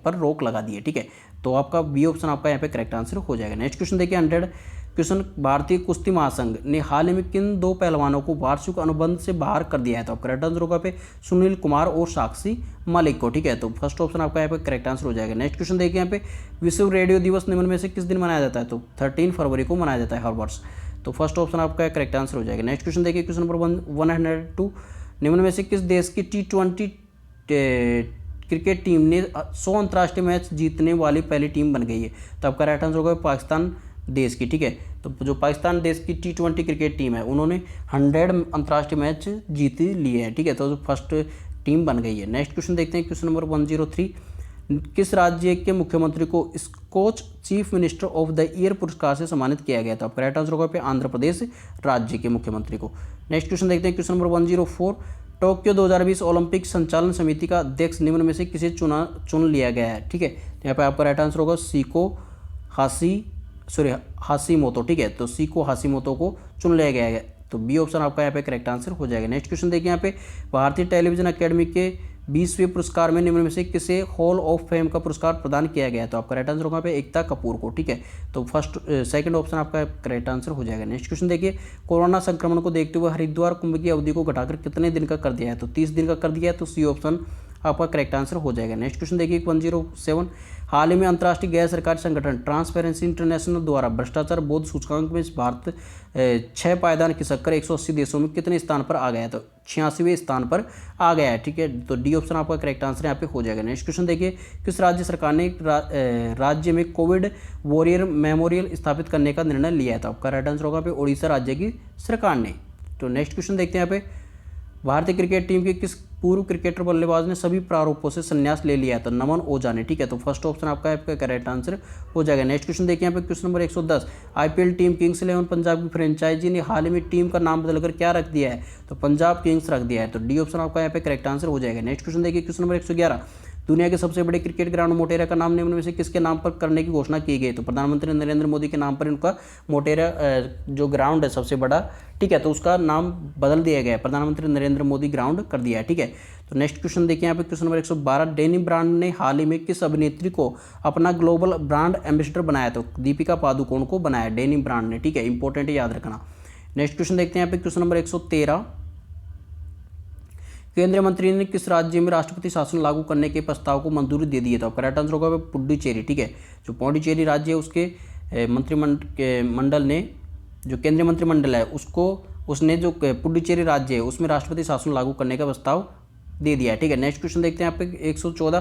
पर रोक लगा दी है। ठीक है, तो आपका बी ऑप्शन आपका यहाँ पे करेक्ट आंसर हो जाएगा। नेक्स्ट क्वेश्चन देखिए 100 क्वेश्चन, भारतीय कुश्ती महासंघ ने हाल ही में किन 2 पहलवानों को वार्षिक अनुबंध से बाहर कर दिया है। तो करेक्ट आंसर होगा पे सुनील कुमार और साक्षी मलिक को। ठीक है, तो फर्स्ट ऑप्शन आपका यहाँ पे करेक्ट आंसर हो जाएगा। नेक्स्ट क्वेश्चन देखिए, यहाँ पे विश्व रेडियो दिवस निम्न में से किस दिन मनाया जाता है। तो 13 फरवरी को मनाया जाता है हर वर्ष। तो फर्स्ट ऑप्शन आपका करेक्ट आंसर हो जाएगा। नेक्स्ट क्वेश्चन देखिए, क्वेश्चन नंबर 102 निम्न में से किस देश की T20 क्रिकेट टीम ने 100 अंतर्राष्ट्रीय मैच जीतने वाली पहली टीम बन गई है। तो आपका राइट आंसर होगा पाकिस्तान देश की। ठीक है, तो जो पाकिस्तान देश की T20 क्रिकेट टीम है उन्होंने 100 अंतर्राष्ट्रीय मैच जीत लिए हैं। ठीक है, तो फर्स्ट टीम बन गई है। नेक्स्ट क्वेश्चन देखते हैं, क्वेश्चन नंबर 103 किस राज्य के मुख्यमंत्री को Skoch chief minister of the year पुरस्कार से सम्मानित किया गया था। आपका राइट आंसर होगा पे आंध्र प्रदेश राज्य के मुख्यमंत्री को। नेक्स्ट क्वेश्चन देखते हैं, क्वेश्चन नंबर 104 टोक्यो 2020 ओलंपिक संचालन समिति का अध्यक्ष निम्न में से किसे चुन लिया गया है। ठीक है, तो यहाँ पे आपका राइट आंसर होगा हाशिमोतो। ठीक है, तो सीको हाशिमोतो को चुन लिया गया है। तो बी ऑप्शन आपका यहाँ पे करेक्ट आंसर हो जाएगा। नेक्स्ट क्वेश्चन देखिए, यहाँ पे भारतीय टेलीविजन अकेडमी के 20वें पुरस्कार में निम्न में से किसे हॉल ऑफ फेम का पुरस्कार प्रदान किया गया है। तो आपका राइट आंसर होगा पे एकता कपूर को। ठीक है, तो सेकंड ऑप्शन आपका करेक्ट आंसर हो जाएगा। नेक्स्ट क्वेश्चन देखिए, कोरोना संक्रमण को देखते हुए हरिद्वार कुंभ की अवधि को घटाकर कितने दिन का कर दिया है। तो 30 दिन का कर दिया है। तो सी ऑप्शन आपका करेक्ट आंसर हो जाएगा। नेक्स्ट क्वेश्चन देखिए 107 हाल ही में अंतर्राष्ट्रीय गैर सरकारी संगठन ट्रांसपेरेंसी इंटरनेशनल द्वारा भ्रष्टाचार बोध सूचकांक में भारत 6 पायदान खिसककर 180 देशों में कितने स्थान पर आ गया है। तो 86वें स्थान पर आ गया है। ठीक है, तो डी ऑप्शन आपका करेक्ट आंसर यहाँ पे हो जाएगा। नेक्स्ट क्वेश्चन देखिए, किस राज्य सरकार ने राज्य में कोविड वॉरियर मेमोरियल स्थापित करने का निर्णय लिया है। तो आपका राइट आंसर होगा पे उड़ीसा राज्य की सरकार ने। तो नेक्स्ट क्वेश्चन देखते हैं, यहाँ पे भारतीय क्रिकेट टीम के किस पूर्व क्रिकेटर बल्लेबाज ने सभी प्रारूपों से संन्यास ले लिया है। तो नमन ओझा ने। ठीक है, तो फर्स्ट ऑप्शन आपका करेक्ट आंसर हो जाएगा। नेक्स्ट क्वेश्चन देखिए, यहाँ पे question number 110 IPL team Kings 11 Punjab की फ्रेंचाइजी ने हाल ही में टीम का नाम बदलकर क्या रख दिया है। तो पंजाब किंग्स रख दिया है। तो डी ऑप्शन आपका यहाँ पे करेक्ट आंसर हो जाएगा। नेक्स्ट क्वेश्चन देखिए, क्वेश्चन नंबर 111 दुनिया के सबसे बड़े क्रिकेट ग्राउंड मोटेरा का नाम निम्न में से किसके नाम पर करने की घोषणा की गई। तो प्रधानमंत्री नरेंद्र मोदी के नाम पर इनका मोटेरा जो ग्राउंड है सबसे बड़ा, ठीक है, तो उसका नाम बदल दिया गया है, प्रधानमंत्री नरेंद्र मोदी ग्राउंड कर दिया है। ठीक है, तो नेक्स्ट क्वेश्चन देखिए, यहाँ पे क्वेश्चन नंबर 112 डेनिम ब्रांड ने हाल ही में किस अभिनेत्री को अपना ग्लोबल ब्रांड एम्बेसडर बनाया। तो दीपिका पादुकोण को बनाया डेनिम ब्रांड ने। ठीक है, इंपॉर्टेंट है, याद रखना। नेक्स्ट क्वेश्चन देखते हैं, यहाँ पे क्वेश्चन नंबर 113 केंद्रीय मंत्री ने किस राज्य में राष्ट्रपति शासन लागू करने के प्रस्ताव को मंजूरी दे दी है। तो आपका राइट आंसर होगा पुडुचेरी। ठीक है, जो पौंडीचेरी राज्य है उसके मंत्रिमंडल ने, जो केंद्रीय मंत्रिमंडल है उसने जो पुडुचेरी राज्य है उसमें राष्ट्रपति शासन लागू करने का प्रस्ताव दे दिया है। ठीक है, नेक्स्ट क्वेश्चन देखते हैं, यहाँ पे 114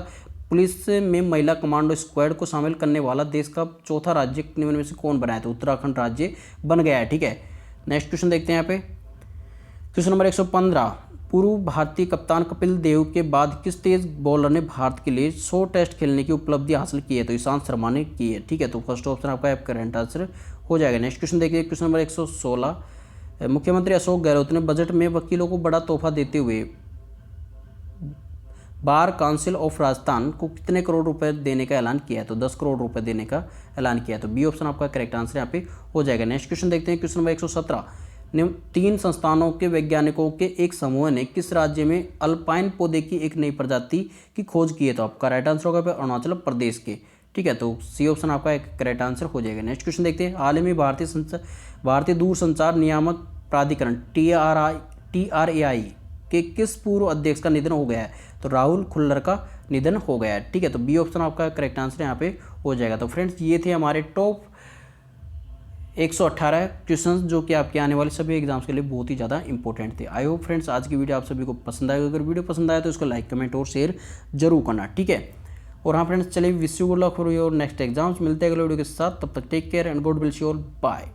पुलिस में महिला कमांडो स्क्वाड को शामिल करने वाला देश का चौथा राज्य निम्न में से कौन बना है। तो उत्तराखंड राज्य बन गया है। ठीक है, नेक्स्ट क्वेश्चन देखते हैं, यहाँ पे क्वेश्चन नंबर 115 पूर्व भारतीय कप्तान कपिल देव के बाद किस तेज बॉलर ने भारत के लिए 100 टेस्ट खेलने की उपलब्धि हासिल की है। तो ईशांत शर्मा ने की है। ठीक है, तो फर्स्ट ऑप्शन आपका करेंट आंसर हो जाएगा। नेक्स्ट क्वेश्चन देखिए, क्वेश्चन नंबर 116 मुख्यमंत्री अशोक गहलोत ने बजट में वकीलों को बड़ा तोहफा देते हुए बार काउंसिल ऑफ राजस्थान को कितने करोड़ रुपए देने का ऐलान किया है। तो 10 करोड़ रुपए देने का ऐलान किया है। तो बी ऑप्शन आपका करेक्ट आंसर यहाँ पे हो जाएगा। नेक्स्ट क्वेश्चन देखते हैं, क्वेश्चन नंबर 117 3 संस्थानों के वैज्ञानिकों के एक समूह ने किस राज्य में अल्पाइन पौधे की एक नई प्रजाति की खोज की है। तो आपका राइट आंसर होगा अरुणाचल प्रदेश के। ठीक है, तो सी ऑप्शन आपका एक करेक्ट आंसर हो जाएगा। नेक्स्ट क्वेश्चन देखते हैं, हाल ही में भारतीय दूरसंचार नियामक प्राधिकरण TRAI के किस पूर्व अध्यक्ष का निधन हो गया है? तो राहुल खुल्लर का निधन हो गया है। ठीक है, तो बी ऑप्शन आपका करेक्ट आंसर यहाँ पे हो जाएगा। तो फ्रेंड्स ये थे हमारे टॉप 118 क्वेश्चंस जो कि आपके आने वाले सभी एग्जाम्स के लिए बहुत ही ज़्यादा इंपॉर्टेंट थे। आई होप फ्रेंड्स आज की वीडियो आप सभी को पसंद आएगी। अगर वीडियो पसंद आया तो इसको लाइक कमेंट और शेयर जरूर करना। ठीक है, और हाँ फ्रेंड्स, चलिए wish you good luck for your next exams. मिलते हैं अगले वीडियो के साथ, तब तक take care and God will you all, bye.